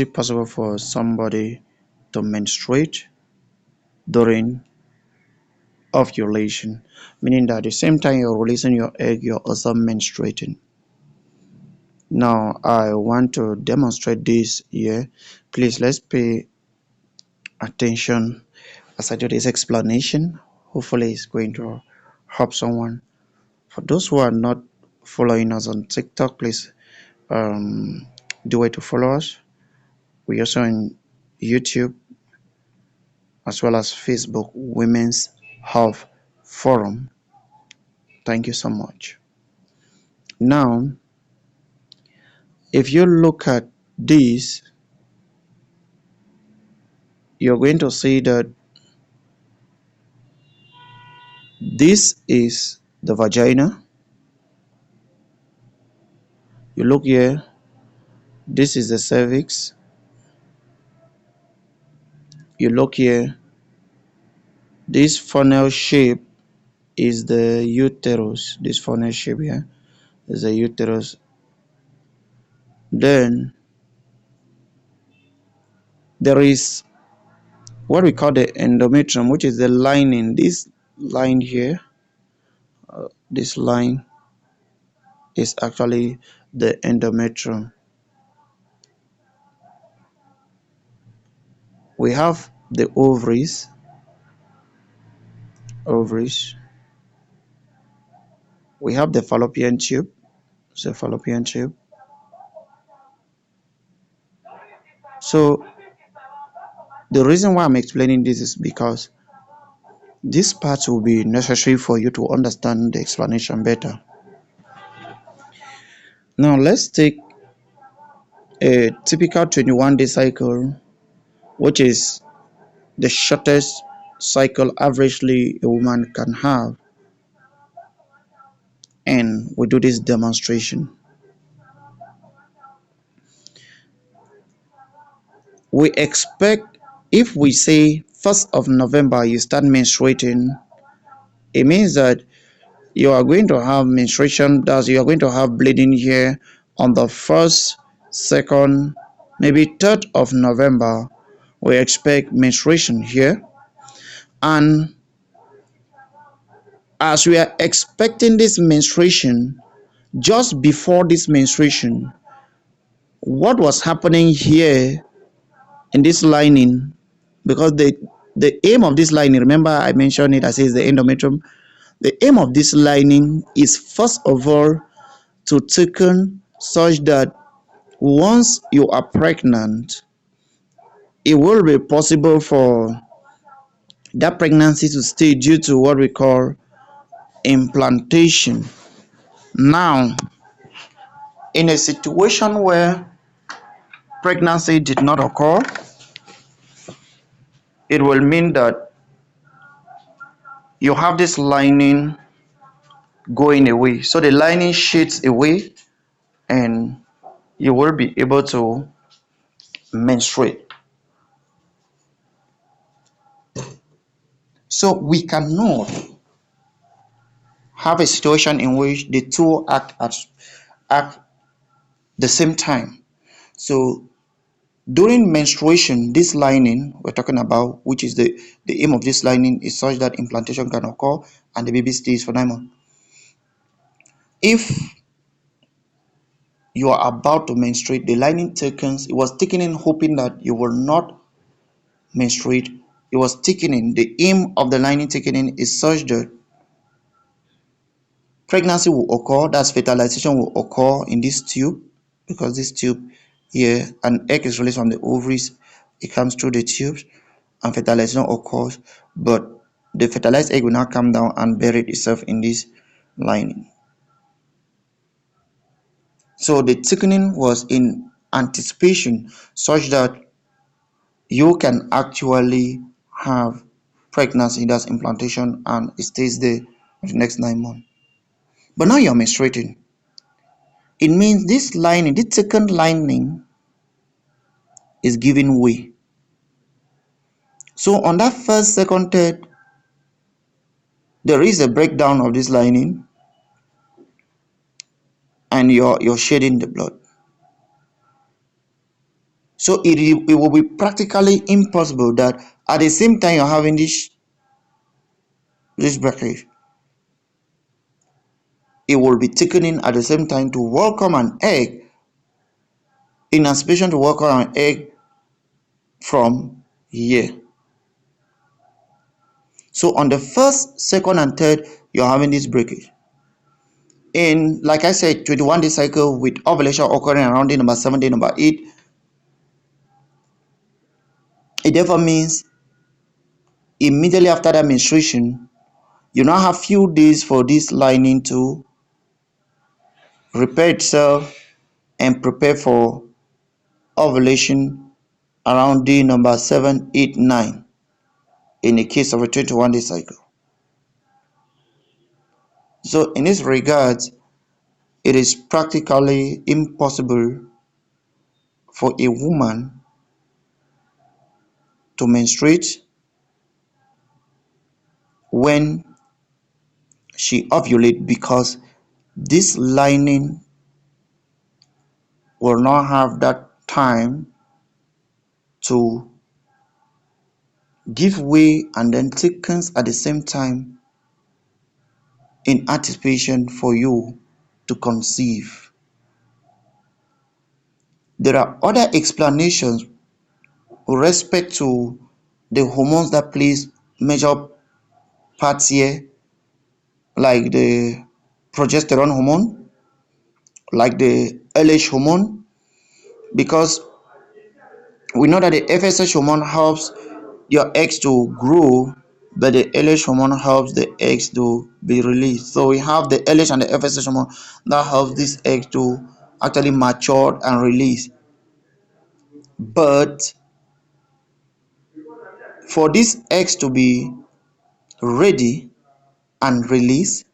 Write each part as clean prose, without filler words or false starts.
it possible for somebody to menstruate during ovulation, meaning that at the same time you're releasing your egg, you're also menstruating? Now, I want to demonstrate this here. Please let's pay attention as I do this explanation. Hopefully, it's going to help someone. For those who are not following us on TikTok, please do it to follow us. We also on YouTube as well as Facebook Women's Health Forum. Thank you so much. Now, if you look at this, you're going to see that this is the vagina. You look here, this is the cervix. You look here, this funnel shape is the uterus. This funnel shape here is the uterus. Then there is what we call the endometrium, which is the lining. This line here, this line is actually the endometrium. We have the ovaries. We have the fallopian tube. So fallopian tube. So the reason why I'm explaining this is because this part will be necessary for you to understand the explanation better. Now let's take a typical 21-day cycle, which is the shortest cycle averagely a woman can have, and we do this demonstration. We expect, if we say 1st of November you start menstruating, it means that you are going to have menstruation, that you are going to have bleeding here on the 1st, 2nd, maybe 3rd of November. We expect menstruation here, and as we are expecting this menstruation, just before this menstruation, what was happening here in this lining, because the aim of this lining, remember I mentioned it as is the endometrium. The aim of this lining is first of all to thicken such that once you are pregnant, it will be possible for that pregnancy to stay due to what we call implantation. Now, in a situation where pregnancy did not occur, it will mean that you have this lining going away. So the lining shades away and you will be able to menstruate. So we cannot have a situation in which the two act the same time. So during menstruation, this lining we're talking about, which is the aim of this lining, is such that implantation can occur and the baby stays for 9 months. If you are about to menstruate, the lining thickens. It was thickening, hoping that you will not menstruate. It was thickening. The aim of the lining thickening is such that pregnancy will occur, that's fertilization will occur in this tube, because this tube here, an egg is released from the ovaries, it comes through the tubes and fertilization occurs, but the fertilized egg will now come down and bury itself in this lining. So the thickening was in anticipation such that you can actually have pregnancy, that's implantation, and it stays there for the next 9 months. But now you're menstruating. It means this lining, this second lining, is giving way. So on that first, second, third, there is a breakdown of this lining and you're shedding the blood. So it will be practically impossible that at the same time you're having this breakage, it will be taken in at the same time to welcome an egg, in anticipation to welcome an egg from here. So on the first, second, and third, you're having this breakage. In, like I said, 21-day cycle with ovulation occurring around day number 7, day number 8, it therefore means immediately after that menstruation, you now have few days for this lining to repair itself and prepare for ovulation around day number 7, 8, 9 in the case of a 21-day cycle. So in this regard, it is practically impossible for a woman to menstruate when she ovulate, because this lining will not have that time to give way and then thickens at the same time in anticipation for you to conceive. There are other explanations with respect to the hormones that plays major parts here, like the progesterone hormone, like the LH hormone, because we know that the FSH hormone helps your eggs to grow, but the LH hormone helps the eggs to be released. So we have the LH and the FSH hormone that helps these eggs to actually mature and release. But for these eggs to be ready and released,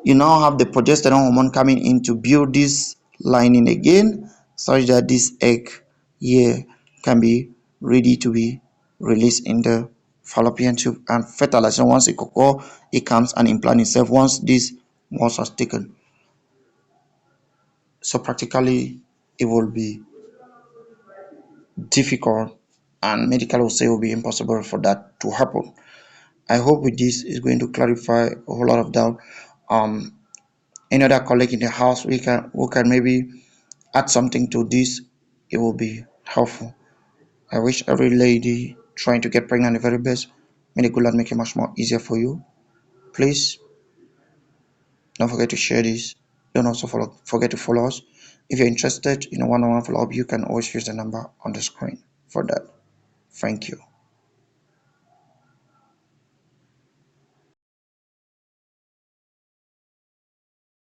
you now have the progesterone hormone coming in to build this lining again, such that this egg here can be ready to be released in the fallopian tube and fertilization. Once it occurs, it comes and implant itself once this was taken. So practically it will be difficult, and medical will say it will be impossible for that to happen. I hope with this is going to clarify a whole lot of doubt. Any other colleague in the house who can maybe add something to this, it will be helpful. I wish every lady trying to get pregnant the very best. May the good Lord make it much more easier for you. Please don't forget to share this. Don't also forget to follow us. If you're interested in a one-on-one follow-up, you can always use the number on the screen for that. Thank you.